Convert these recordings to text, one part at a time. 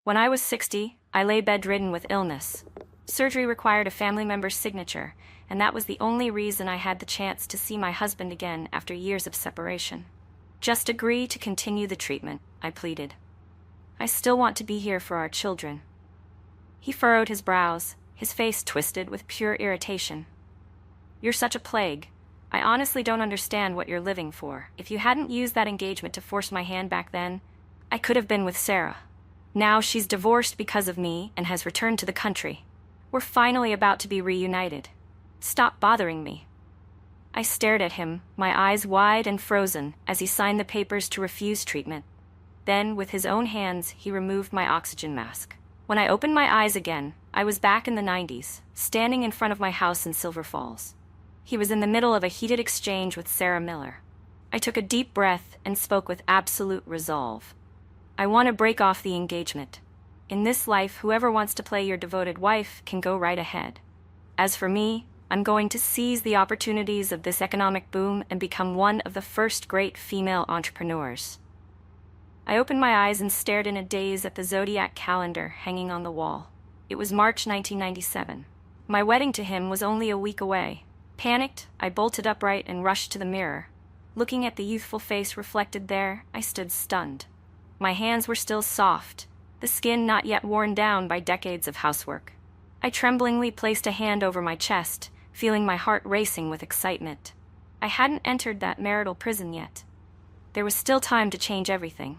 When I was 60, I lay bedridden with illness. Surgery required a family member's signature, and that was the only reason I had the chance to see my husband again after years of separation. Just agree to continue the treatment, I pleaded. I still want to be here for our children. He furrowed his brows, his face twisted with pure irritation. You're such a plague. I honestly don't understand what you're living for. If you hadn't used that engagement to force my hand back then, I could have been with Sarah. Now she's divorced because of me and has returned to the country. We're finally about to be reunited. Stop bothering me. I stared at him, my eyes wide and frozen, as he signed the papers to refuse treatment. Then, with his own hands, he removed my oxygen mask. When I opened my eyes again, I was back in the 90s, standing in front of my house in Silver Falls. He was in the middle of a heated exchange with Sarah Miller. I took a deep breath and spoke with absolute resolve. I want to break off the engagement. In this life, whoever wants to play your devoted wife can go right ahead. As for me, I'm going to seize the opportunities of this economic boom and become one of the first great female entrepreneurs. I opened my eyes and stared in a daze at the zodiac calendar hanging on the wall. It was March 1997. My wedding to him was only a week away. Panicked, I bolted upright and rushed to the mirror. Looking at the youthful face reflected there, I stood stunned. My hands were still soft, the skin not yet worn down by decades of housework. I tremblingly placed a hand over my chest, feeling my heart racing with excitement. I hadn't entered that marital prison yet. There was still time to change everything.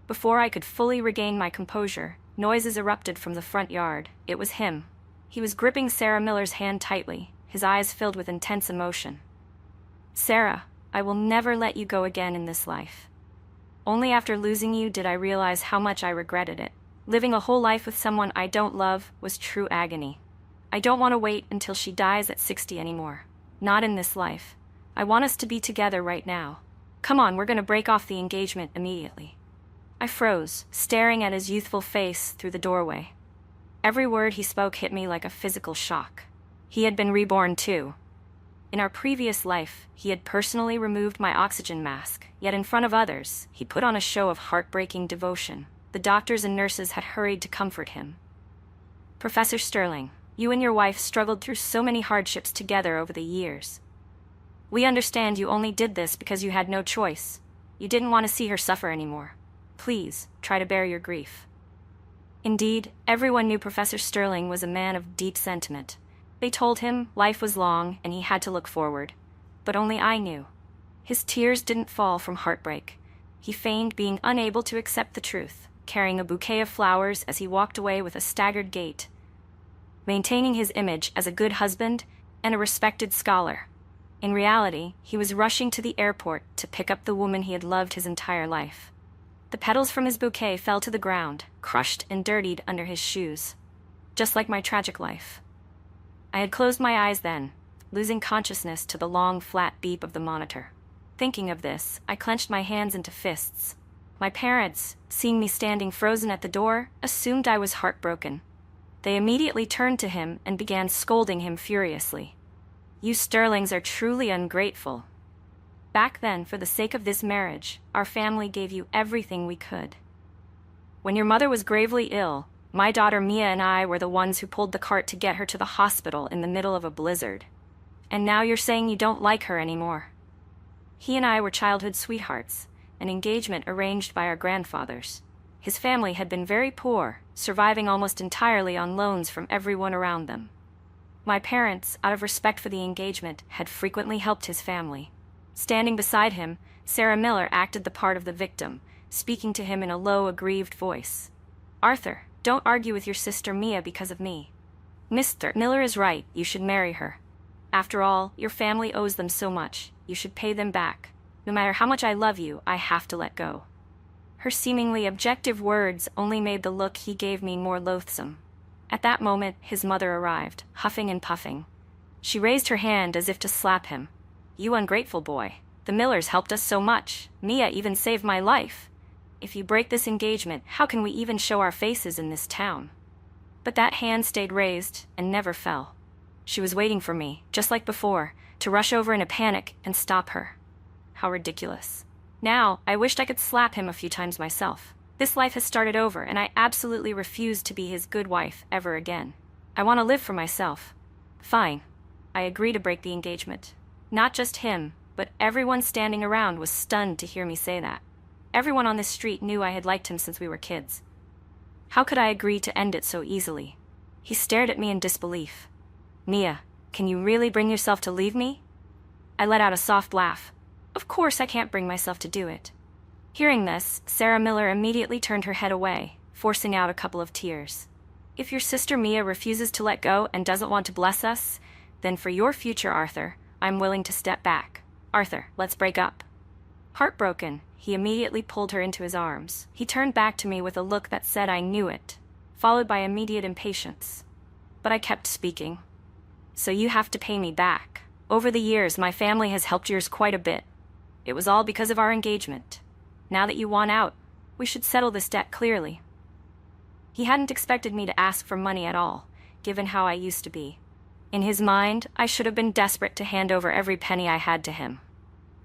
Before I could fully regain my composure, noises erupted from the front yard. It was him. He was gripping Sarah Miller's hand tightly, his eyes filled with intense emotion. Sarah, I will never let you go again in this life. Only after losing you did I realize how much I regretted it. Living a whole life with someone I don't love was true agony. I don't want to wait until she dies at 60 anymore. Not in this life. I want us to be together right now. Come on, we're going to break off the engagement immediately. I froze, staring at his youthful face through the doorway. Every word he spoke hit me like a physical shock. He had been reborn too. In our previous life, he had personally removed my oxygen mask, yet in front of others, he put on a show of heartbreaking devotion. The doctors and nurses had hurried to comfort him. Professor Sterling, you and your wife struggled through so many hardships together over the years. We understand you only did this because you had no choice. You didn't want to see her suffer anymore. Please, try to bear your grief. Indeed, everyone knew Professor Sterling was a man of deep sentiment. They told him life was long and he had to look forward. But only I knew. His tears didn't fall from heartbreak. He feigned being unable to accept the truth, carrying a bouquet of flowers as he walked away with a staggered gait, maintaining his image as a good husband and a respected scholar. In reality, he was rushing to the airport to pick up the woman he had loved his entire life. The petals from his bouquet fell to the ground, crushed and dirtied under his shoes. Just like my tragic life. I had closed my eyes then, losing consciousness to the long, flat beep of the monitor. Thinking of this, I clenched my hands into fists. My parents, seeing me standing frozen at the door, assumed I was heartbroken. They immediately turned to him and began scolding him furiously. You Sterlings are truly ungrateful. Back then, for the sake of this marriage, our family gave you everything we could. When your mother was gravely ill, my daughter Mia and I were the ones who pulled the cart to get her to the hospital in the middle of a blizzard. And now you're saying you don't like her anymore. He and I were childhood sweethearts, an engagement arranged by our grandfathers. His family had been very poor, surviving almost entirely on loans from everyone around them. My parents, out of respect for the engagement, had frequently helped his family. Standing beside him, Sarah Miller acted the part of the victim, speaking to him in a low, aggrieved voice. Arthur, don't argue with your sister Mia because of me. Mr. Miller is right, you should marry her. After all, your family owes them so much, you should pay them back. No matter how much I love you, I have to let go. Her seemingly objective words only made the look he gave me more loathsome. At that moment, his mother arrived, huffing and puffing. She raised her hand as if to slap him. You ungrateful boy. The Millers helped us so much. Mia even saved my life. If you break this engagement, how can we even show our faces in this town? But that hand stayed raised and never fell. She was waiting for me, just like before, to rush over in a panic and stop her. How ridiculous. Now, I wished I could slap him a few times myself. This life has started over, and I absolutely refuse to be his good wife ever again. I want to live for myself. Fine. I agree to break the engagement. Not just him, but everyone standing around was stunned to hear me say that. Everyone on this street knew I had liked him since we were kids. How could I agree to end it so easily? He stared at me in disbelief. Mia, can you really bring yourself to leave me? I let out a soft laugh. Of course I can't bring myself to do it. Hearing this, Sarah Miller immediately turned her head away, forcing out a couple of tears. If your sister Mia refuses to let go and doesn't want to bless us, then for your future, Arthur, I'm willing to step back. Arthur, let's break up. Heartbroken, he immediately pulled her into his arms. He turned back to me with a look that said I knew it, followed by immediate impatience. But I kept speaking. So you have to pay me back. Over the years, my family has helped yours quite a bit. It was all because of our engagement. Now that you want out, we should settle this debt clearly. He hadn't expected me to ask for money at all, given how I used to be. In his mind, I should have been desperate to hand over every penny I had to him.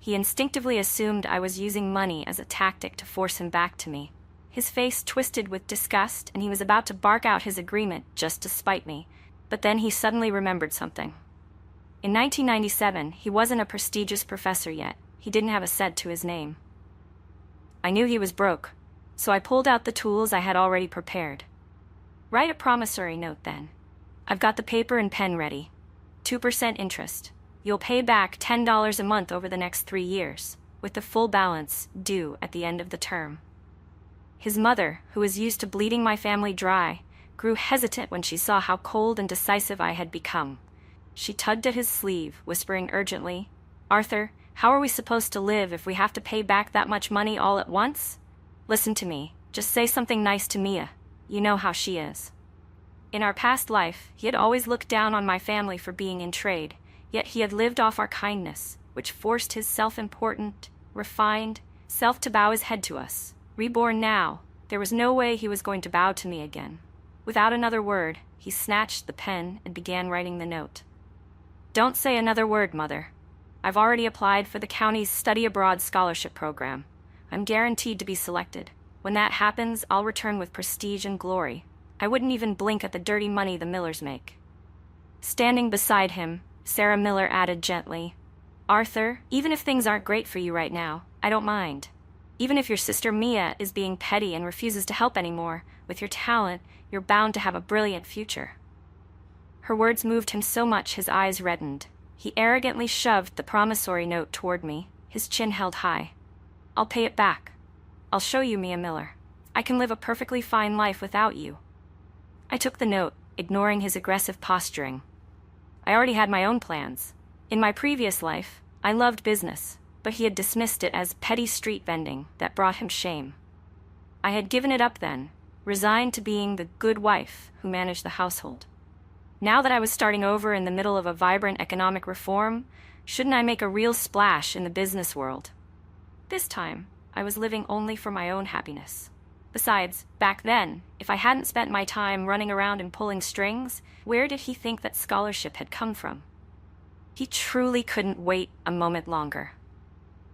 He instinctively assumed I was using money as a tactic to force him back to me. His face twisted with disgust, and he was about to bark out his agreement just to spite me, but then he suddenly remembered something. In 1997, he wasn't a prestigious professor yet. He didn't have a cent to his name. I knew he was broke, so I pulled out the tools I had already prepared. Write a promissory note, then. I've got the paper and pen ready. 2% interest. You'll pay back $10 a month over the next 3 years, with the full balance due at the end of the term. His mother, who was used to bleeding my family dry, grew hesitant when she saw how cold and decisive I had become. She tugged at his sleeve, whispering urgently, Arthur, how are we supposed to live if we have to pay back that much money all at once? Listen to me. Just say something nice to Mia. You know how she is. In our past life, he had always looked down on my family for being in trade, yet he had lived off our kindness, which forced his self-important, refined self to bow his head to us. Reborn now, there was no way he was going to bow to me again. Without another word, he snatched the pen and began writing the note. Don't say another word, Mother. I've already applied for the county's study abroad scholarship program. I'm guaranteed to be selected. When that happens, I'll return with prestige and glory. I wouldn't even blink at the dirty money the Millers make. Standing beside him, Sarah Miller added gently, Arthur, even if things aren't great for you right now, I don't mind. Even if your sister Mia is being petty and refuses to help anymore, with your talent, you're bound to have a brilliant future. Her words moved him so much his eyes reddened. He arrogantly shoved the promissory note toward me, his chin held high. I'll pay it back. I'll show you, Mia Miller. I can live a perfectly fine life without you. I took the note, ignoring his aggressive posturing. I already had my own plans. In my previous life, I loved business, but he had dismissed it as petty street vending that brought him shame. I had given it up then, resigned to being the good wife who managed the household. Now that I was starting over in the middle of a vibrant economic reform, shouldn't I make a real splash in the business world? This time, I was living only for my own happiness. Besides, back then, if I hadn't spent my time running around and pulling strings, where did he think that scholarship had come from? He truly couldn't wait a moment longer.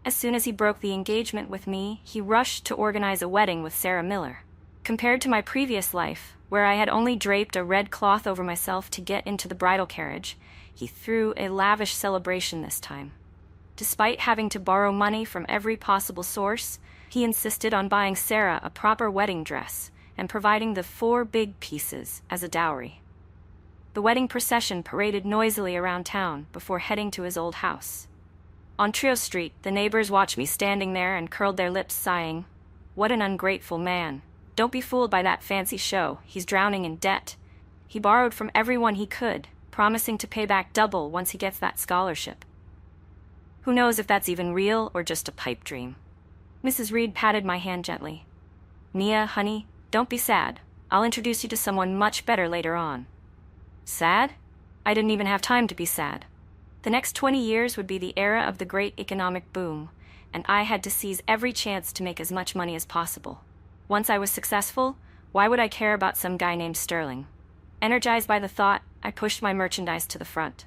As soon as he broke the engagement with me, he rushed to organize a wedding with Sarah Miller. Compared to my previous life, where I had only draped a red cloth over myself to get into the bridal carriage, he threw a lavish celebration this time. Despite having to borrow money from every possible source, he insisted on buying Sarah a proper wedding dress and providing the 4 big pieces as a dowry. The wedding procession paraded noisily around town before heading to his old house. On Trio Street, the neighbors watched me standing there and curled their lips, sighing, "What an ungrateful man. Don't be fooled by that fancy show. He's drowning in debt. He borrowed from everyone he could, promising to pay back double once he gets that scholarship. Who knows if that's even real or just a pipe dream." Mrs. Reed patted my hand gently. "Mia, honey, don't be sad. I'll introduce you to someone much better later on." Sad? I didn't even have time to be sad. The next 20 years would be the era of the great economic boom, and I had to seize every chance to make as much money as possible. Once I was successful, why would I care about some guy named Sterling? Energized by the thought, I pushed my merchandise to the front.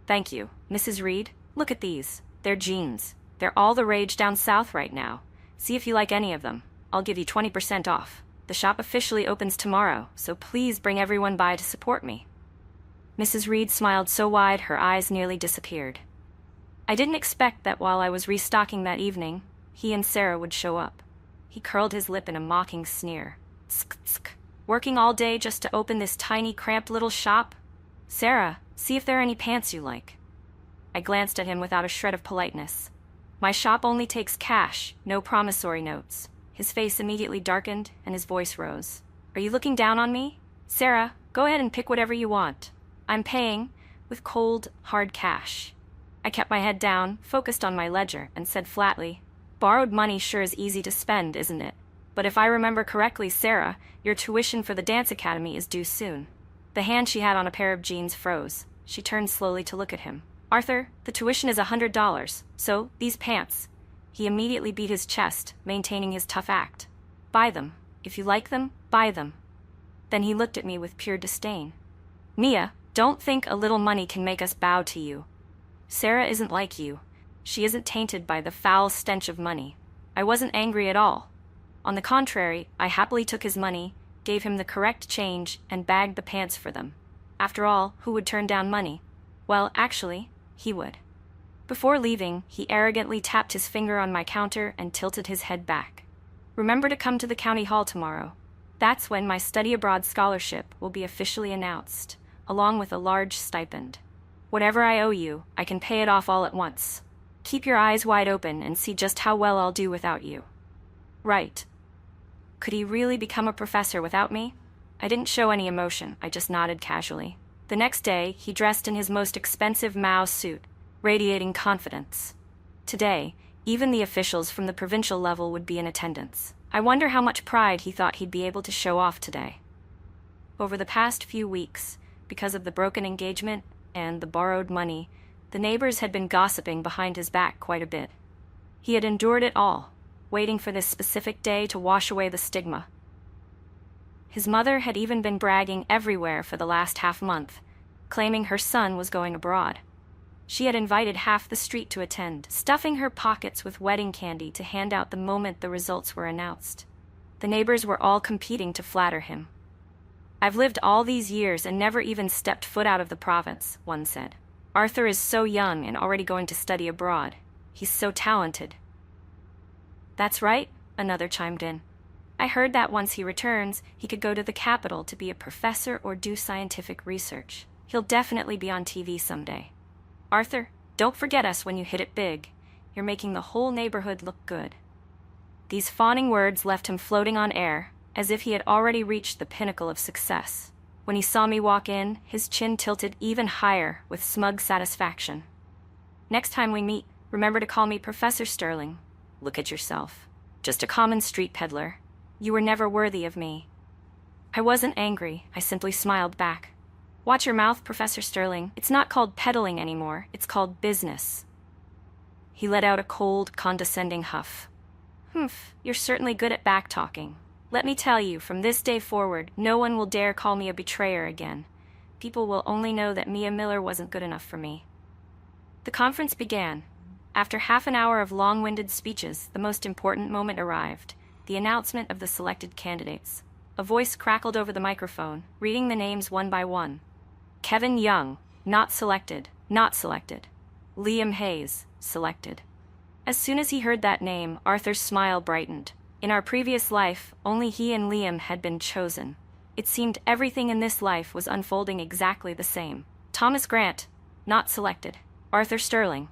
"Thank you, Mrs. Reed. Look at these. They're jeans. They're all the rage down south right now. See if you like any of them. I'll give you 20% off. The shop officially opens tomorrow, so please bring everyone by to support me." Mrs. Reed smiled so wide her eyes nearly disappeared. I didn't expect that while I was restocking that evening, he and Sarah would show up. He curled his lip in a mocking sneer. "Tsk, tsk. Working all day just to open this tiny, cramped little shop? Sarah, see if there are any pants you like." I glanced at him without a shred of politeness. "My shop only takes cash, no promissory notes." His face immediately darkened and his voice rose. "Are you looking down on me? Sarah, go ahead and pick whatever you want. I'm paying with cold, hard cash." I kept my head down, focused on my ledger, and said flatly, "Borrowed money sure is easy to spend, isn't it? But if I remember correctly, Sarah, your tuition for the dance academy is due soon." The hand she had on a pair of jeans froze. She turned slowly to look at him. "Arthur, the tuition is $100, so these pants." He immediately beat his chest, maintaining his tough act. "Buy them. If you like them, buy them." Then he looked at me with pure disdain. "Mia, don't think a little money can make us bow to you. Sarah isn't like you. She isn't tainted by the foul stench of money." I wasn't angry at all. On the contrary, I happily took his money, gave him the correct change, and bagged the pants for them. After all, who would turn down money? Well, actually, he would. Before leaving, he arrogantly tapped his finger on my counter and tilted his head back. "Remember to come to the county hall tomorrow. That's when my study abroad scholarship will be officially announced, along with a large stipend. Whatever I owe you, I can pay it off all at once. Keep your eyes wide open and see just how well I'll do without you." Right. Could he really become a professor without me? I didn't show any emotion, I just nodded casually. The next day, he dressed in his most expensive Mao suit, radiating confidence. Today, even the officials from the provincial level would be in attendance. I wonder how much pride he thought he'd be able to show off today. Over the past few weeks, because of the broken engagement and the borrowed money, the neighbors had been gossiping behind his back quite a bit. He had endured it all, waiting for this specific day to wash away the stigma. His mother had even been bragging everywhere for the last half-month, claiming her son was going abroad. She had invited half the street to attend, stuffing her pockets with wedding candy to hand out the moment the results were announced. The neighbors were all competing to flatter him. "I've lived all these years and never even stepped foot out of the province," one said. "Arthur is so young and already going to study abroad. He's so talented." "That's right," another chimed in. "I heard that once he returns, he could go to the capital to be a professor or do scientific research. He'll definitely be on TV someday. Arthur, don't forget us when you hit it big. You're making the whole neighborhood look good." These fawning words left him floating on air, as if he had already reached the pinnacle of success. When he saw me walk in, his chin tilted even higher with smug satisfaction. "Next time we meet, remember to call me Professor Sterling. Look at yourself. Just a common street peddler. You were never worthy of me." I wasn't angry, I simply smiled back. "Watch your mouth, Professor Sterling. It's not called peddling anymore, it's called business." He let out a cold, condescending huff. "Humph, you're certainly good at back-talking. Let me tell you, from this day forward, no one will dare call me a betrayer again. People will only know that Mia Miller wasn't good enough for me." The conference began. After half an hour of long-winded speeches, the most important moment arrived, the announcement of the selected candidates. A voice crackled over the microphone, reading the names one by one. Kevin Young, not selected, not selected. Liam Hayes, selected. As soon as he heard that name, Arthur's smile brightened. In our previous life, only he and Liam had been chosen. It seemed everything in this life was unfolding exactly the same. Thomas Grant, not selected. Arthur Sterling.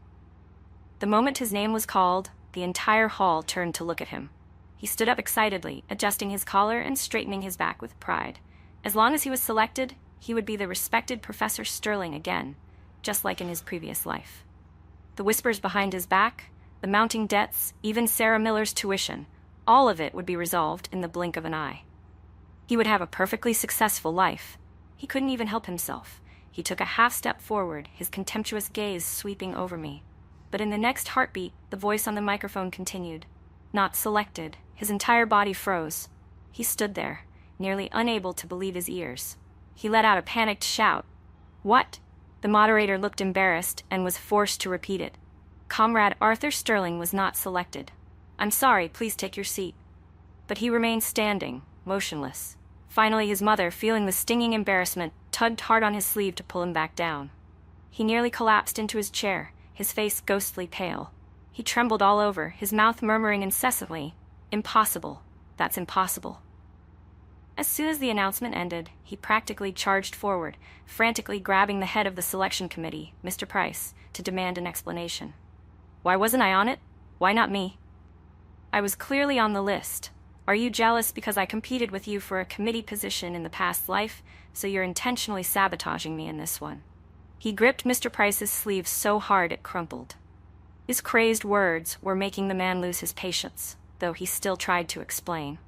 The moment his name was called, the entire hall turned to look at him. He stood up excitedly, adjusting his collar and straightening his back with pride. As long as he was selected, he would be the respected Professor Sterling again, just like in his previous life. The whispers behind his back, the mounting debts, even Sarah Miller's tuition, all of it would be resolved in the blink of an eye. He would have a perfectly successful life. He couldn't even help himself. He took a half step forward, his contemptuous gaze sweeping over me. But in the next heartbeat, the voice on the microphone continued. Not selected. His entire body froze. He stood there, nearly unable to believe his ears. He let out a panicked shout. "What?" The moderator looked embarrassed and was forced to repeat it. "Comrade Arthur Sterling was not selected. I'm sorry, please take your seat." but he remained standing, motionless. Finally, his mother, feeling the stinging embarrassment, tugged hard on his sleeve to pull him back down. He nearly collapsed into his chair, his face ghostly pale. He trembled all over, his mouth murmuring incessantly, "Impossible. That's impossible." As soon as the announcement ended, he practically charged forward, frantically grabbing the head of the selection committee, Mr. Price, to demand an explanation. "Why wasn't I on it? Why not me?" "I was clearly on the list. Are you jealous because I competed with you for a committee position in the past life, so you're intentionally sabotaging me in this one?" He gripped Mr. Price's sleeve so hard it crumpled. His crazed words were making the man lose his patience, though he still tried to explain.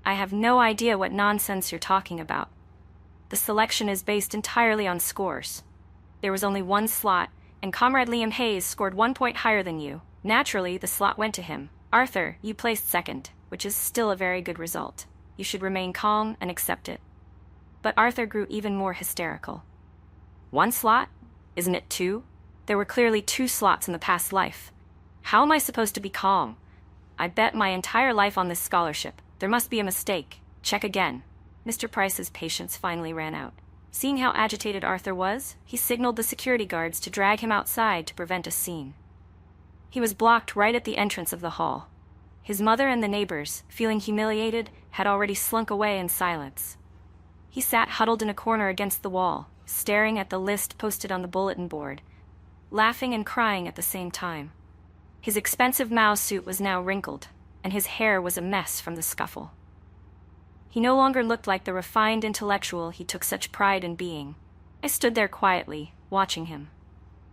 "I have no idea what nonsense you're talking about. The selection is based entirely on scores. There was only one slot, and Comrade Liam Hayes scored 1 point higher than you. Naturally, the slot went to him. Arthur, you placed second, which is still a very good result. You should remain calm and accept it." But Arthur grew even more hysterical. "One slot? Isn't it 2? There were clearly 2 slots in the past life. How am I supposed to be calm? I bet my entire life on this scholarship. There must be a mistake. Check again." Mr. Price's patience finally ran out. Seeing how agitated Arthur was, he signaled the security guards to drag him outside to prevent a scene. He was blocked right at the entrance of the hall. His mother and the neighbors, feeling humiliated, had already slunk away in silence. He sat huddled in a corner against the wall, staring at the list posted on the bulletin board, laughing and crying at the same time. His expensive mouse suit was now wrinkled, and his hair was a mess from the scuffle. He no longer looked like the refined intellectual he took such pride in being. I stood there quietly, watching him.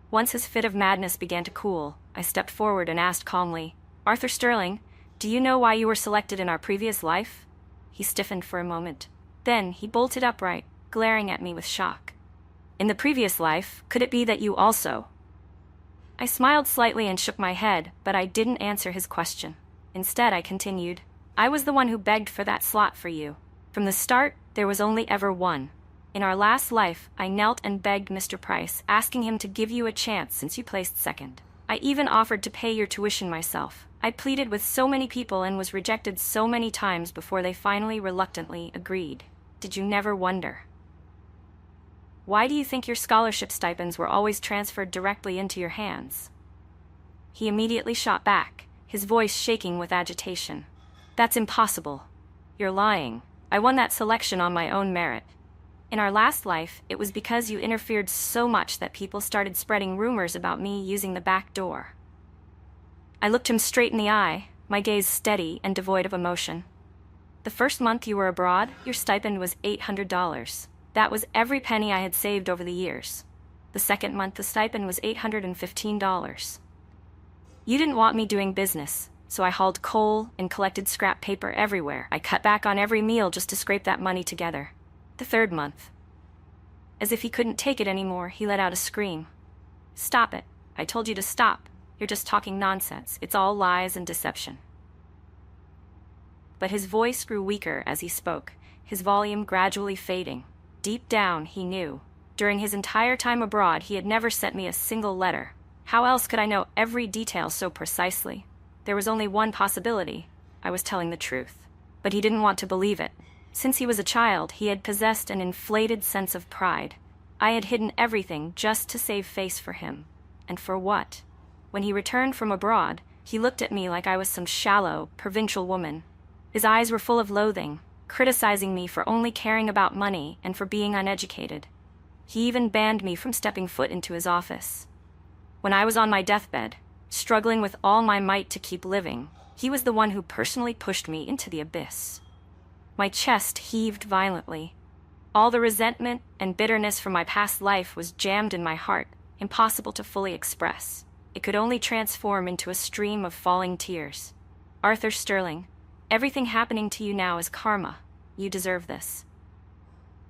Once his fit of madness began to cool, I stepped forward and asked calmly, "Arthur Sterling, do you know why you were selected in our previous life?" He stiffened for a moment. Then he bolted upright, glaring at me with shock. "In the previous life, could it be that you also?" I smiled slightly and shook my head, but I didn't answer his question. Instead, I continued, "I was the one who begged for that slot for you. From the start, there was only ever one. In our last life, I knelt and begged Mr. Price, asking him to give you a chance since you placed second. I even offered to pay your tuition myself. I pleaded with so many people and was rejected so many times before they finally reluctantly agreed. Did you never wonder? Why do you think your scholarship stipends were always transferred directly into your hands?" He immediately shot back, his voice shaking with agitation. "That's impossible. You're lying. I won that selection on my own merit. In our last life, it was because you interfered so much that people started spreading rumors about me using the back door." I looked him straight in the eye, my gaze steady and devoid of emotion. "The first month you were abroad, your stipend was $800. That was every penny I had saved over the years. The second month, the stipend was $815. You didn't want me doing business, so I hauled coal and collected scrap paper everywhere. I cut back on every meal just to scrape that money together. The third month." As if he couldn't take it anymore, he let out a scream. "Stop it. I told you to stop. You're just talking nonsense. It's all lies and deception." But his voice grew weaker as he spoke, his volume gradually fading. Deep down, he knew. During his entire time abroad, he had never sent me a single letter. How else could I know every detail so precisely? There was only one possibility. I was telling the truth. But he didn't want to believe it. Since he was a child, he had possessed an inflated sense of pride. I had hidden everything just to save face for him. And for what? When he returned from abroad, he looked at me like I was some shallow, provincial woman. His eyes were full of loathing, criticizing me for only caring about money and for being uneducated. He even banned me from stepping foot into his office. When I was on my deathbed, struggling with all my might to keep living, he was the one who personally pushed me into the abyss. My chest heaved violently. All the resentment and bitterness from my past life was jammed in my heart, impossible to fully express. It could only transform into a stream of falling tears. "Arthur Sterling, everything happening to you now is karma. You deserve this."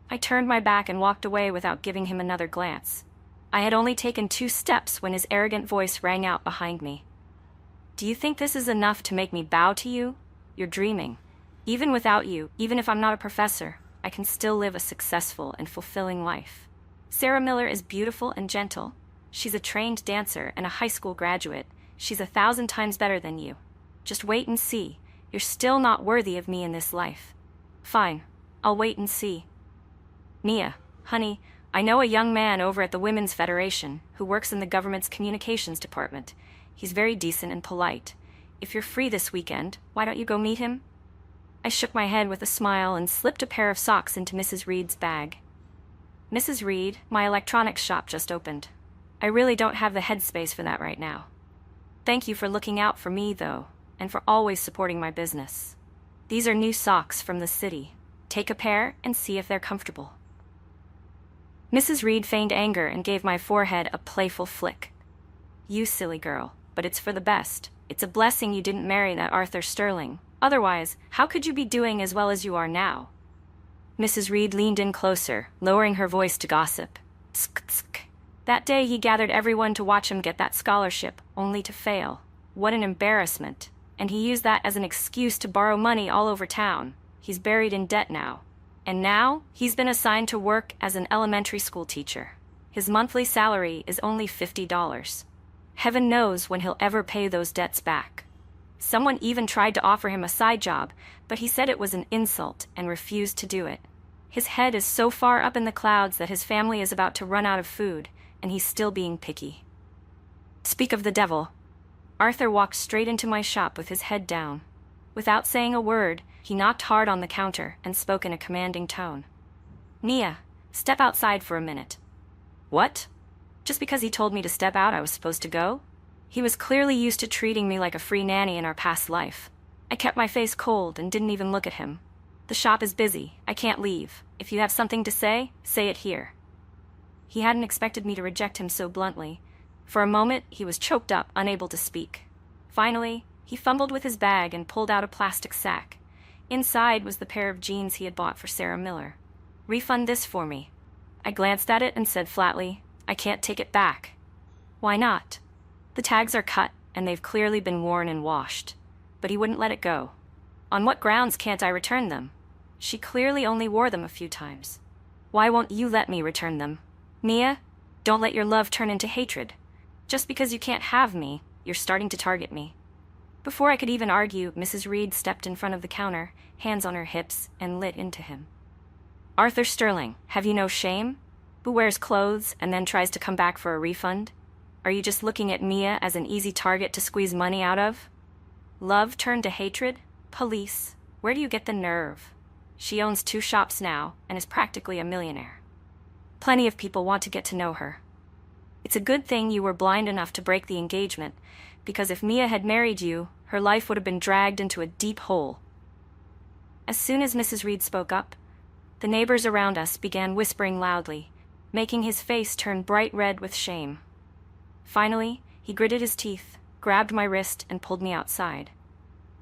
I turned my back and walked away without giving him another glance. I had only taken 2 steps when his arrogant voice rang out behind me. "Do you think this is enough to make me bow to you? You're dreaming. Even without you, even if I'm not a professor, I can still live a successful and fulfilling life. Sarah Miller is beautiful and gentle. She's a trained dancer and a high school graduate. She's 1,000 times better than you. Just wait and see. You're still not worthy of me in this life. Fine, I'll wait and see. Mia, honey, I know a young man over at the Women's Federation who works in the government's communications department. He's very decent and polite. If you're free this weekend, why don't you go meet him? I shook my head with a smile and slipped a pair of socks into Mrs. Reed's bag. Mrs. Reed, my electronics shop just opened. I really don't have the headspace for that right now. Thank you for looking out for me, though, and for always supporting my business. These are new socks from the city. Take a pair and see if they're comfortable. Mrs. Reed feigned anger and gave my forehead a playful flick. You silly girl, but it's for the best. It's a blessing you didn't marry that Arthur Sterling. Otherwise, how could you be doing as well as you are now? Mrs. Reed leaned in closer, lowering her voice to gossip. Tsk, tsk. That day he gathered everyone to watch him get that scholarship, only to fail. What an embarrassment. And he used that as an excuse to borrow money all over town. He's buried in debt now. And now, he's been assigned to work as an elementary school teacher. His monthly salary is only $50. Heaven knows when he'll ever pay those debts back. Someone even tried to offer him a side job, but he said it was an insult and refused to do it. His head is so far up in the clouds that his family is about to run out of food, and he's still being picky. Speak of the devil. Arthur walked straight into my shop with his head down. Without saying a word, he knocked hard on the counter and spoke in a commanding tone. Mia, step outside for a minute. What? Just because he told me to step out, I was supposed to go? He was clearly used to treating me like a free nanny in our past life. I kept my face cold and didn't even look at him. The shop is busy. I can't leave. If you have something to say it here. He hadn't expected me to reject him so bluntly. For a moment, he was choked up, unable to speak. Finally, he fumbled with his bag and pulled out a plastic sack. Inside was the pair of jeans he had bought for Sarah Miller. Refund this for me. I glanced at it and said flatly, I can't take it back. Why not? The tags are cut, and they've clearly been worn and washed. But he wouldn't let it go. On what grounds can't I return them? She clearly only wore them a few times. Why won't you let me return them? Mia, don't let your love turn into hatred. Just because you can't have me, you're starting to target me. Before I could even argue, Mrs. Reed stepped in front of the counter, hands on her hips, and lit into him. Arthur Sterling, have you no shame? Who wears clothes and then tries to come back for a refund? Are you just looking at Mia as an easy target to squeeze money out of? Love turned to hatred? Police. Where do you get the nerve? She owns 2 shops now and is practically a millionaire. Plenty of people want to get to know her. It's a good thing you were blind enough to break the engagement, because if Mia had married you, her life would have been dragged into a deep hole. As soon as Mrs. Reed spoke up, the neighbors around us began whispering loudly, making his face turn bright red with shame. Finally, he gritted his teeth, grabbed my wrist, and pulled me outside.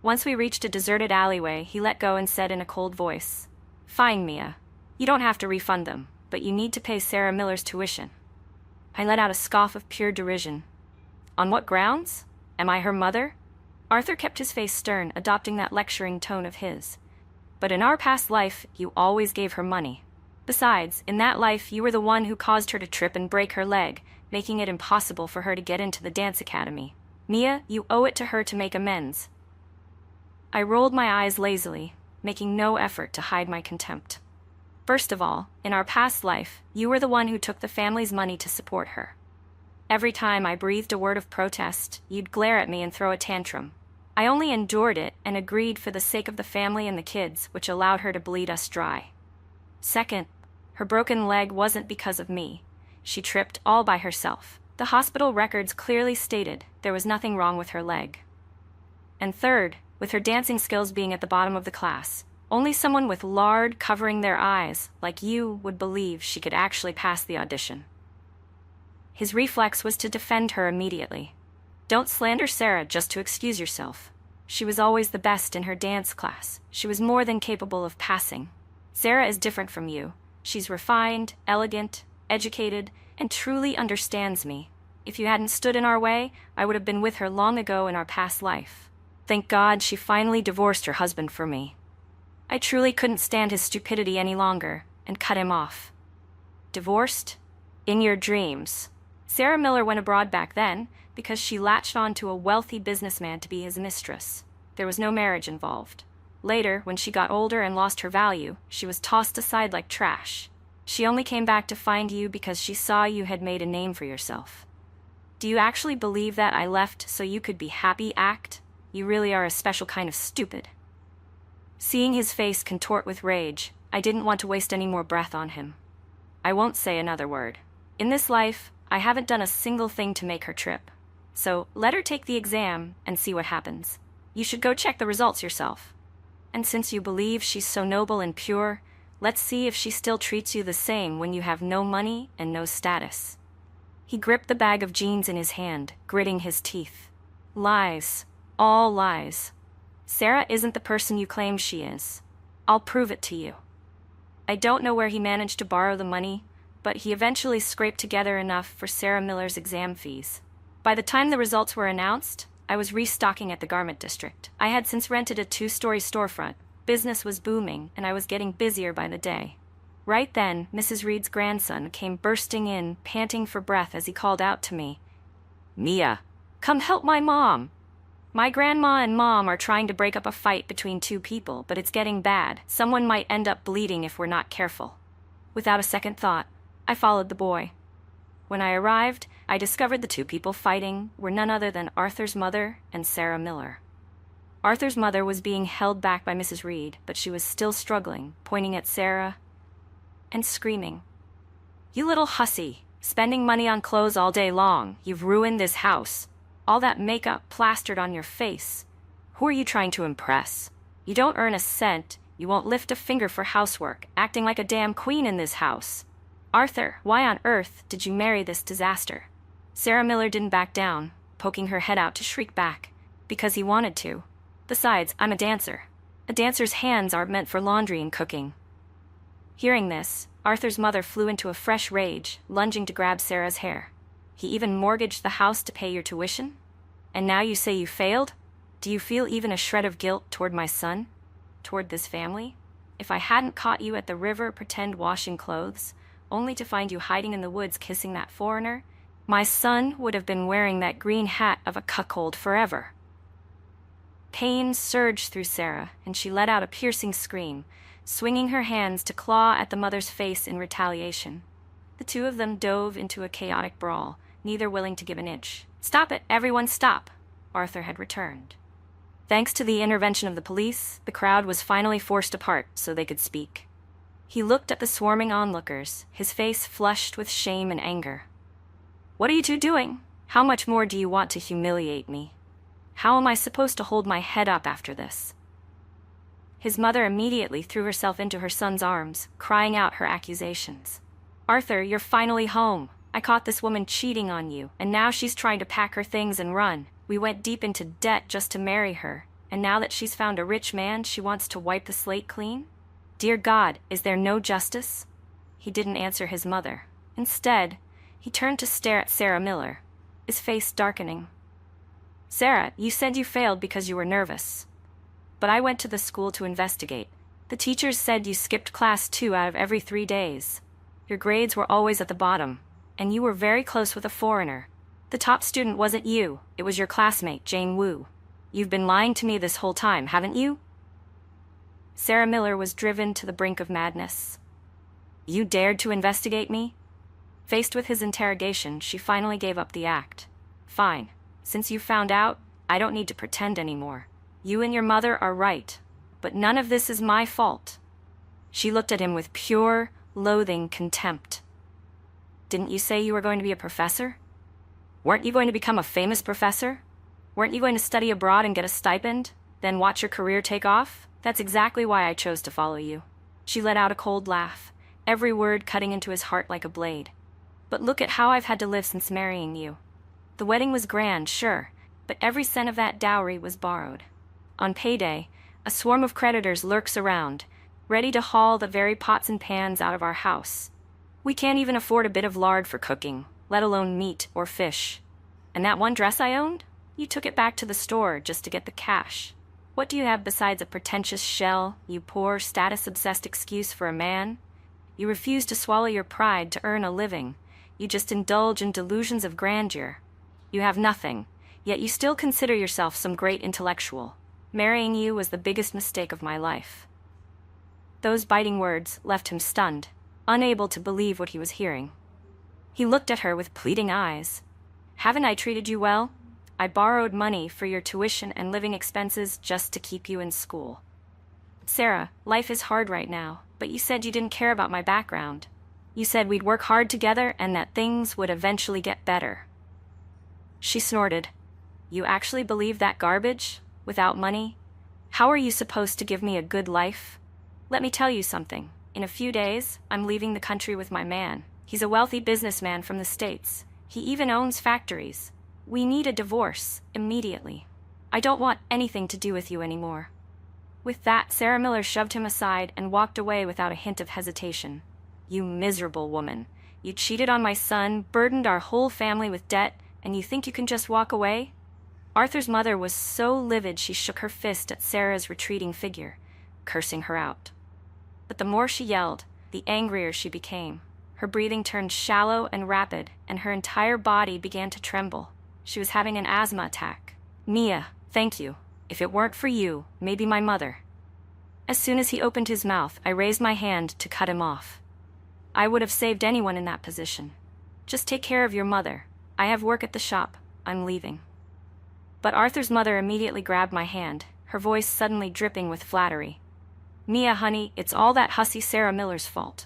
Once we reached a deserted alleyway, he let go and said in a cold voice, Fine, Mia. You don't have to refund them, but you need to pay Sarah Miller's tuition. I let out a scoff of pure derision. On what grounds? Am I her mother? Arthur kept his face stern, adopting that lecturing tone of his. But in our past life, you always gave her money. Besides, in that life, you were the one who caused her to trip and break her leg, making it impossible for her to get into the dance academy. Mia, you owe it to her to make amends. I rolled my eyes lazily, making no effort to hide my contempt. First of all, in our past life, you were the one who took the family's money to support her. Every time I breathed a word of protest, you'd glare at me and throw a tantrum. I only endured it and agreed for the sake of the family and the kids, which allowed her to bleed us dry. Second, her broken leg wasn't because of me. She tripped all by herself. The hospital records clearly stated there was nothing wrong with her leg. And third, with her dancing skills being at the bottom of the class, only someone with lard covering their eyes, like you, would believe she could actually pass the audition. His reflex was to defend her immediately. Don't slander Sarah just to excuse yourself. She was always the best in her dance class. She was more than capable of passing. Sarah is different from you. She's refined, elegant, educated, and truly understands me. If you hadn't stood in our way, I would have been with her long ago in our past life. Thank God she finally divorced her husband for me. I truly couldn't stand his stupidity any longer, and cut him off. Divorced? In your dreams. Sarah Miller went abroad back then because she latched on to a wealthy businessman to be his mistress. There was no marriage involved. Later, when she got older and lost her value, she was tossed aside like trash. She only came back to find you because she saw you had made a name for yourself. Do you actually believe that I left so you could be happy, Act? You really are a special kind of stupid." Seeing his face contort with rage, I didn't want to waste any more breath on him. "I won't say another word. In this life, I haven't done a single thing to make her trip. So let her take the exam and see what happens. You should go check the results yourself. And since you believe she's so noble and pure, let's see if she still treats you the same when you have no money and no status." He gripped the bag of jeans in his hand, gritting his teeth. "Lies. All lies. Sarah isn't the person you claim she is. I'll prove it to you." I don't know where he managed to borrow the money, but he eventually scraped together enough for Sarah Miller's exam fees. By the time the results were announced, I was restocking at the garment district. I had since rented a 2-story storefront. Business was booming, and I was getting busier by the day. Right then, Mrs. Reed's grandson came bursting in, panting for breath as he called out to me, "Mia, come help my mom. My grandma and mom are trying to break up a fight between two people, but it's getting bad. Someone might end up bleeding if we're not careful." Without a second thought, I followed the boy. When I arrived, I discovered the two people fighting were none other than Arthur's mother and Sarah Miller. Arthur's mother was being held back by Mrs. Reed, but she was still struggling, pointing at Sarah and screaming, "You little hussy, spending money on clothes all day long. You've ruined this house. All that makeup plastered on your face. Who are you trying to impress? You don't earn a cent. You won't lift a finger for housework, acting like a damn queen in this house. Arthur, why on earth did you marry this disaster?" Sarah Miller didn't back down, poking her head out to shriek back, because he wanted to. Besides, I'm a dancer. A dancer's hands aren't meant for laundry and cooking. Hearing this, Arthur's mother flew into a fresh rage, lunging to grab Sarah's hair. "He even mortgaged the house to pay your tuition? And now you say you failed? Do you feel even a shred of guilt toward my son? Toward this family? If I hadn't caught you at the river pretend washing clothes, only to find you hiding in the woods kissing that foreigner, my son would have been wearing that green hat of a cuckold forever." Pain surged through Sarah, and she let out a piercing scream, swinging her hands to claw at the mother's face in retaliation. The two of them dove into a chaotic brawl, neither willing to give an inch. "Stop it, everyone stop!" Arthur had returned. Thanks to the intervention of the police, the crowd was finally forced apart so they could speak. He looked at the swarming onlookers, his face flushed with shame and anger. "What are you two doing? How much more do you want to humiliate me? How am I supposed to hold my head up after this?" His mother immediately threw herself into her son's arms, crying out her accusations. "Arthur, you're finally home. I caught this woman cheating on you, and now she's trying to pack her things and run. We went deep into debt just to marry her, and now that she's found a rich man, she wants to wipe the slate clean? Dear God, is there no justice?" He didn't answer his mother. Instead, he turned to stare at Sarah Miller, his face darkening. "Sarah, you said you failed because you were nervous. But I went to the school to investigate. The teachers said you skipped class 2 out of every 3 days. Your grades were always at the bottom, and you were very close with a foreigner. The top student wasn't you, it was your classmate, Jane Wu. You've been lying to me this whole time, haven't you?" Sarah Miller was driven to the brink of madness. "You dared to investigate me?" Faced with his interrogation, she finally gave up the act. "Fine. Since you found out, I don't need to pretend anymore. You and your mother are right, but none of this is my fault." She looked at him with pure, loathing contempt. "Didn't you say you were going to be a professor? Weren't you going to become a famous professor? Weren't you going to study abroad and get a stipend, then watch your career take off? That's exactly why I chose to follow you." She let out a cold laugh, every word cutting into his heart like a blade. "But look at how I've had to live since marrying you. The wedding was grand, sure, but every cent of that dowry was borrowed. On payday, a swarm of creditors lurks around, ready to haul the very pots and pans out of our house. We can't even afford a bit of lard for cooking, let alone meat or fish. And that one dress I owned? You took it back to the store just to get the cash. What do you have besides a pretentious shell, you poor, status-obsessed excuse for a man? You refuse to swallow your pride to earn a living. You just indulge in delusions of grandeur. You have nothing, yet you still consider yourself some great intellectual. Marrying you was the biggest mistake of my life." Those biting words left him stunned, unable to believe what he was hearing. He looked at her with pleading eyes. "Haven't I treated you well? I borrowed money for your tuition and living expenses just to keep you in school. Sarah, life is hard right now, but you said you didn't care about my background. You said we'd work hard together and that things would eventually get better." She snorted. "You actually believe that garbage? Without money? How are you supposed to give me a good life? Let me tell you something. In a few days, I'm leaving the country with my man. He's a wealthy businessman from the States. He even owns factories. We need a divorce, immediately. I don't want anything to do with you anymore." With that, Sarah Miller shoved him aside and walked away without a hint of hesitation. "You miserable woman. You cheated on my son, burdened our whole family with debt, and you think you can just walk away?" Arthur's mother was so livid she shook her fist at Sarah's retreating figure, cursing her out. But the more she yelled, the angrier she became. Her breathing turned shallow and rapid, and her entire body began to tremble. She was having an asthma attack. "Mia, thank you. If it weren't for you, maybe my mother." As soon as he opened his mouth, I raised my hand to cut him off. I would have saved anyone in that position. "Just take care of your mother. I have work at the shop. I'm leaving." But Arthur's mother immediately grabbed my hand, her voice suddenly dripping with flattery. "Mia, honey, it's all that hussy Sarah Miller's fault.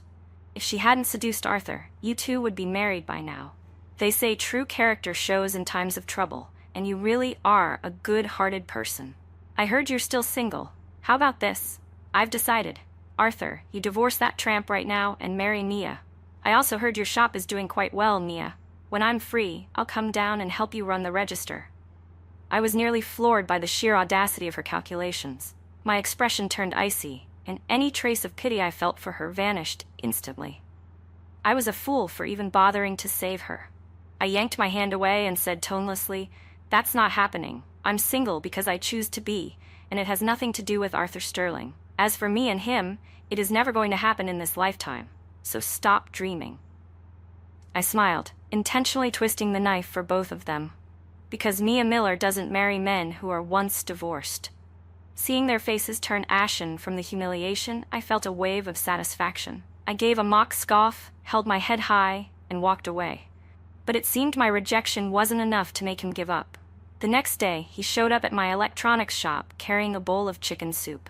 If she hadn't seduced Arthur, you two would be married by now. They say true character shows in times of trouble, and you really are a good-hearted person. I heard you're still single. How about this? I've decided. Arthur, you divorce that tramp right now and marry Mia. I also heard your shop is doing quite well, Mia. When I'm free, I'll come down and help you run the register." I was nearly floored by the sheer audacity of her calculations. My expression turned icy, and any trace of pity I felt for her vanished instantly. I was a fool for even bothering to save her. I yanked my hand away and said tonelessly, "That's not happening. I'm single because I choose to be, and it has nothing to do with Arthur Sterling. As for me and him, it is never going to happen in this lifetime, so stop dreaming." I smiled, intentionally twisting the knife for both of them. Because Mia Miller doesn't marry men who are once divorced. Seeing their faces turn ashen from the humiliation, I felt a wave of satisfaction. I gave a mock scoff, held my head high, and walked away. But it seemed my rejection wasn't enough to make him give up. The next day, he showed up at my electronics shop carrying a bowl of chicken soup.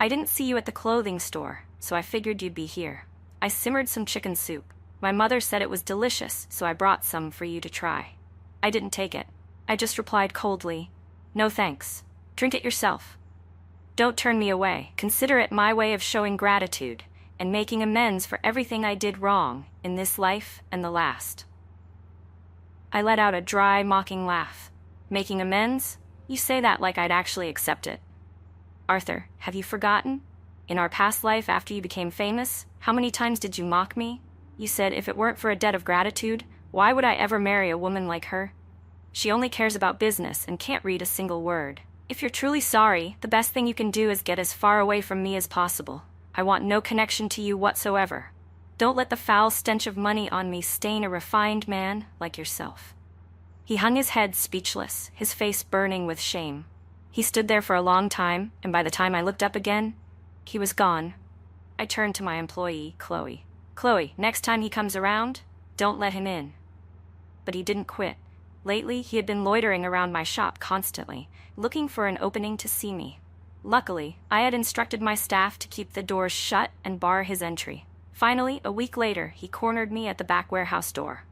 "I didn't see you at the clothing store, so I figured you'd be here. I simmered some chicken soup. My mother said it was delicious, so I brought some for you to try." I didn't take it. I just replied coldly, "No thanks. Drink it yourself. Don't turn me away. Consider it my way of showing gratitude and making amends for everything I did wrong in this life and the last." I let out a dry, mocking laugh. "Making amends? You say that like I'd actually accept it. Arthur, have you forgotten? In our past life after you became famous, how many times did you mock me? You said if it weren't for a debt of gratitude, why would I ever marry a woman like her? She only cares about business and can't read a single word. If you're truly sorry, the best thing you can do is get as far away from me as possible. I want no connection to you whatsoever. Don't let the foul stench of money on me stain a refined man like yourself." He hung his head speechless, his face burning with shame. He stood there for a long time, and by the time I looked up again, he was gone. I turned to my employee, Chloe. "Chloe, next time he comes around, don't let him in." But he didn't quit. Lately, he had been loitering around my shop constantly, looking for an opening to see me. Luckily, I had instructed my staff to keep the doors shut and bar his entry. Finally, a week later, he cornered me at the back warehouse door.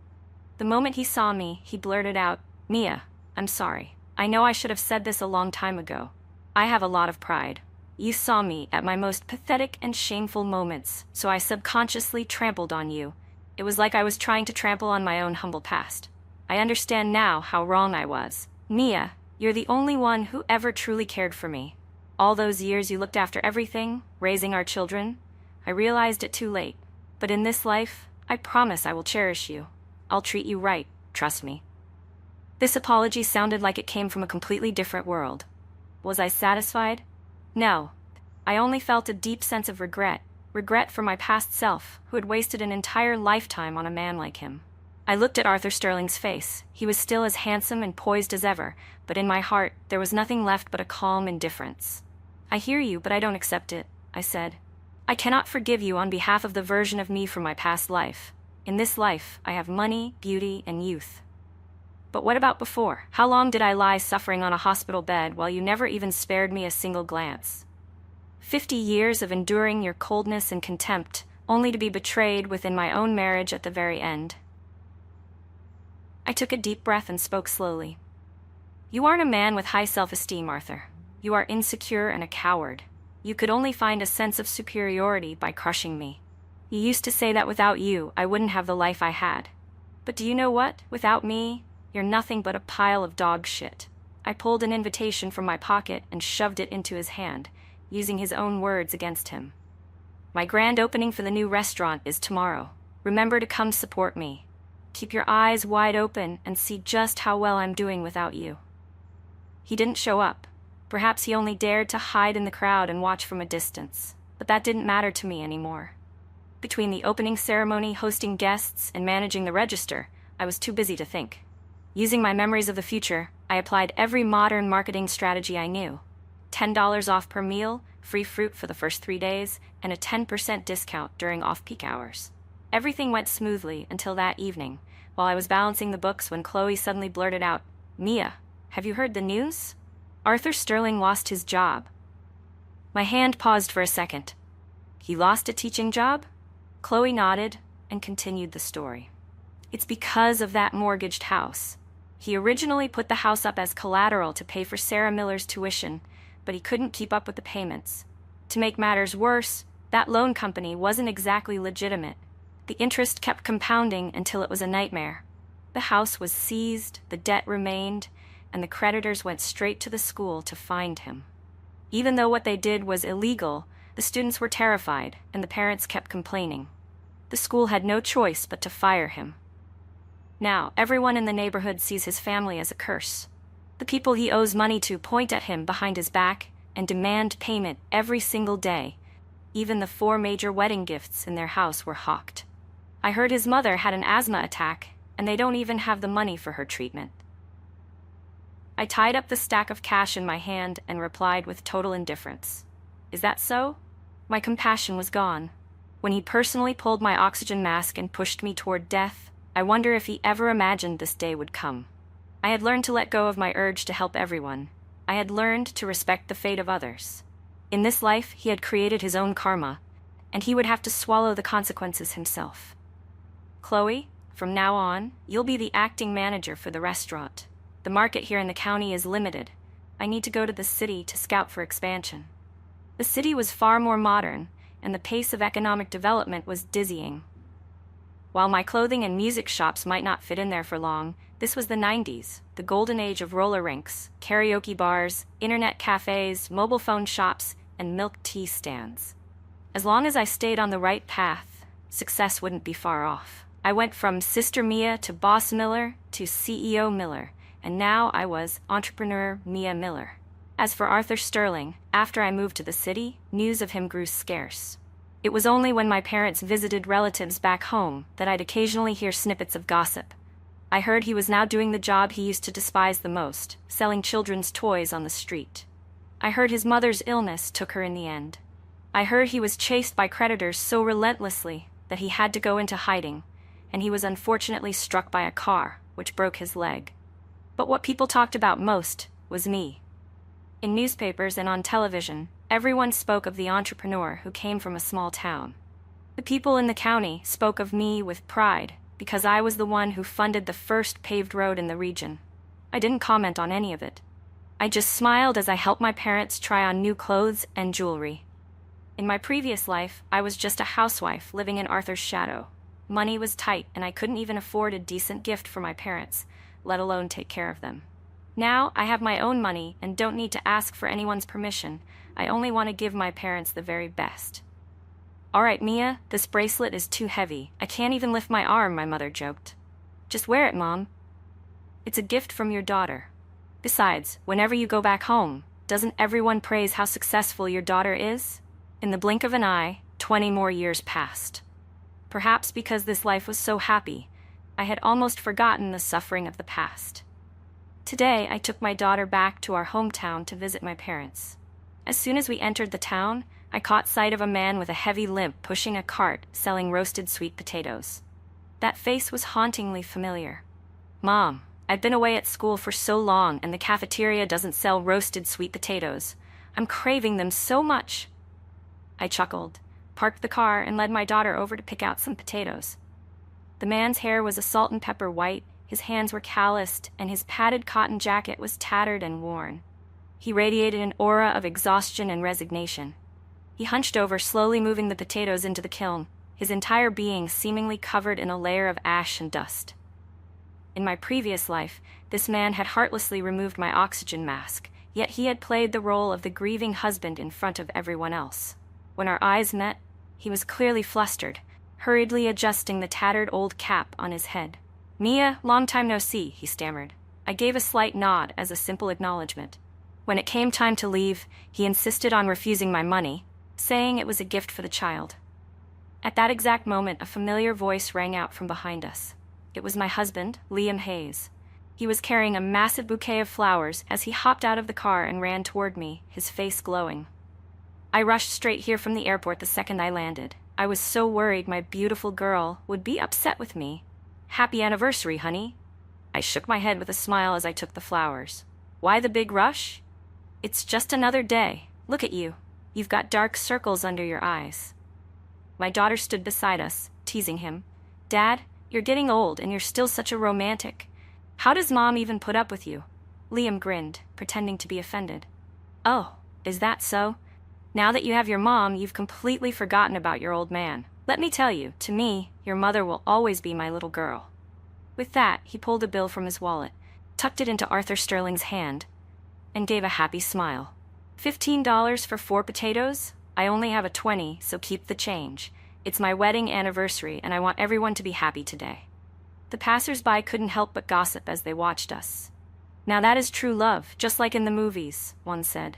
The moment he saw me, he blurted out, "Mia, I'm sorry. I know I should have said this a long time ago. I have a lot of pride. You saw me at my most pathetic and shameful moments, so I subconsciously trampled on you. It was like I was trying to trample on my own humble past. I understand now how wrong I was. Mia, you're the only one who ever truly cared for me. All those years you looked after everything, raising our children. I realized it too late. But in this life, I promise I will cherish you. I'll treat you right, trust me." This apology sounded like it came from a completely different world. Was I satisfied? No. I only felt a deep sense of regret for my past self, who had wasted an entire lifetime on a man like him. I looked at Arthur Sterling's face. He was still as handsome and poised as ever, but in my heart there was nothing left but a calm indifference. "I hear you, but I don't accept it," I said. "I cannot forgive you on behalf of the version of me from my past life. In this life, I have money, beauty, and youth. But what about before? How long did I lie suffering on a hospital bed while you never even spared me a single glance? 50 years of enduring your coldness and contempt, only to be betrayed within my own marriage at the very end." I took a deep breath and spoke slowly. "You aren't a man with high self-esteem, Arthur. You are insecure and a coward. You could only find a sense of superiority by crushing me. You used to say that without you, I wouldn't have the life I had. But do you know what? Without me, you're nothing but a pile of dog shit." I pulled an invitation from my pocket and shoved it into his hand, using his own words against him. "My grand opening for the new restaurant is tomorrow. Remember to come support me. Keep your eyes wide open and see just how well I'm doing without you." He didn't show up. Perhaps he only dared to hide in the crowd and watch from a distance. But that didn't matter to me anymore. Between the opening ceremony, hosting guests, and managing the register, I was too busy to think. Using my memories of the future, I applied every modern marketing strategy I knew. $10 off per meal, free fruit for the first 3 days, and a 10% discount during off-peak hours. Everything went smoothly until that evening, while I was balancing the books when Chloe suddenly blurted out, "Mia, have you heard the news? Arthur Sterling lost his job." My hand paused for a second. "He lost a teaching job?" Chloe nodded and continued the story. "It's because of that mortgaged house. He originally put the house up as collateral to pay for Sarah Miller's tuition, but he couldn't keep up with the payments. To make matters worse, that loan company wasn't exactly legitimate. The interest kept compounding until it was a nightmare. The house was seized, the debt remained, and the creditors went straight to the school to find him. Even though what they did was illegal, the students were terrified, and the parents kept complaining. The school had no choice but to fire him. Now, everyone in the neighborhood sees his family as a curse. The people he owes money to point at him behind his back and demand payment every single day. Even the 4 major wedding gifts in their house were hawked. I heard his mother had an asthma attack, and they don't even have the money for her treatment." I tied up the stack of cash in my hand and replied with total indifference. "Is that so?" My compassion was gone. When he personally pulled my oxygen mask and pushed me toward death, I wonder if he ever imagined this day would come. I had learned to let go of my urge to help everyone. I had learned to respect the fate of others. In this life, he had created his own karma, and he would have to swallow the consequences himself. "Chloe, from now on, you'll be the acting manager for the restaurant. The market here in the county is limited. I need to go to the city to scout for expansion." The city was far more modern, and the pace of economic development was dizzying. While my clothing and music shops might not fit in there for long, this was the 90s, the golden age of roller rinks, karaoke bars, internet cafes, mobile phone shops, and milk tea stands. As long as I stayed on the right path, success wouldn't be far off. I went from Sister Mia to Boss Miller to CEO Miller, and now I was Entrepreneur Mia Miller. As for Arthur Sterling, after I moved to the city, news of him grew scarce. It was only when my parents visited relatives back home that I'd occasionally hear snippets of gossip. I heard he was now doing the job he used to despise the most, selling children's toys on the street. I heard his mother's illness took her in the end. I heard he was chased by creditors so relentlessly that he had to go into hiding, and he was unfortunately struck by a car, which broke his leg. But what people talked about most was me. In newspapers and on television, everyone spoke of the entrepreneur who came from a small town. The people in the county spoke of me with pride because I was the one who funded the first paved road in the region. I didn't comment on any of it. I just smiled as I helped my parents try on new clothes and jewelry. In my previous life, I was just a housewife living in Arthur's shadow. Money was tight, and I couldn't even afford a decent gift for my parents, let alone take care of them. Now, I have my own money and don't need to ask for anyone's permission. I only want to give my parents the very best. "All right, Mia, this bracelet is too heavy. I can't even lift my arm," my mother joked. "Just wear it, Mom. It's a gift from your daughter. Besides, whenever you go back home, doesn't everyone praise how successful your daughter is?" In the blink of an eye, 20 more years passed. Perhaps because this life was so happy, I had almost forgotten the suffering of the past. Today, I took my daughter back to our hometown to visit my parents. As soon as we entered the town, I caught sight of a man with a heavy limp pushing a cart selling roasted sweet potatoes. That face was hauntingly familiar. Mom, I've been away at school for so long and the cafeteria doesn't sell roasted sweet potatoes. I'm craving them so much. I chuckled, parked the car, and led my daughter over to pick out some potatoes. The man's hair was a salt and pepper white, his hands were calloused, and his padded cotton jacket was tattered and worn. He radiated an aura of exhaustion and resignation. He hunched over, slowly moving the potatoes into the kiln, his entire being seemingly covered in a layer of ash and dust. In my previous life, this man had heartlessly removed my oxygen mask, yet he had played the role of the grieving husband in front of everyone else. When our eyes met, he was clearly flustered, hurriedly adjusting the tattered old cap on his head. "Mia, long time no see," he stammered. I gave a slight nod as a simple acknowledgement. When it came time to leave, he insisted on refusing my money, saying it was a gift for the child. At that exact moment, a familiar voice rang out from behind us. It was my husband, Liam Hayes. He was carrying a massive bouquet of flowers as he hopped out of the car and ran toward me, his face glowing. I rushed straight here from the airport the second I landed. I was so worried my beautiful girl would be upset with me. "Happy anniversary, honey." I shook my head with a smile as I took the flowers. "Why the big rush?" "It's just another day. Look at you. You've got dark circles under your eyes." My daughter stood beside us, teasing him. "Dad, you're getting old and you're still such a romantic. How does Mom even put up with you?" Liam grinned, pretending to be offended. "Oh, is that so? Now that you have your mom, you've completely forgotten about your old man. Let me tell you, to me, your mother will always be my little girl." With that, he pulled a bill from his wallet, tucked it into Arthur Sterling's hand, and gave a happy smile. $15 for 4 potatoes? I only have a 20, so keep the change. It's my wedding anniversary, and I want everyone to be happy today. The passers-by couldn't help but gossip as they watched us. "Now that is true love, just like in the movies," one said.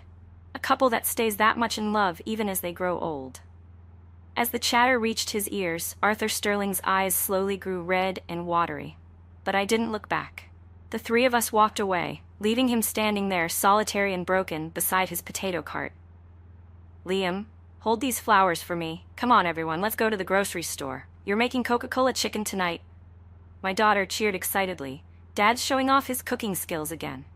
"A couple that stays that much in love even as they grow old." As the chatter reached his ears, Arthur Sterling's eyes slowly grew red and watery. But I didn't look back. The three of us walked away, leaving him standing there solitary and broken beside his potato cart. "Liam, hold these flowers for me. Come on, everyone, let's go to the grocery store. You're making Coca-Cola chicken tonight." My daughter cheered excitedly. "Dad's showing off his cooking skills again."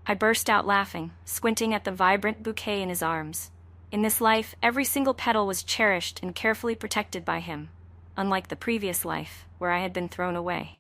I burst out laughing, squinting at the vibrant bouquet in his arms. In this life, every single petal was cherished and carefully protected by him, unlike the previous life, where I had been thrown away.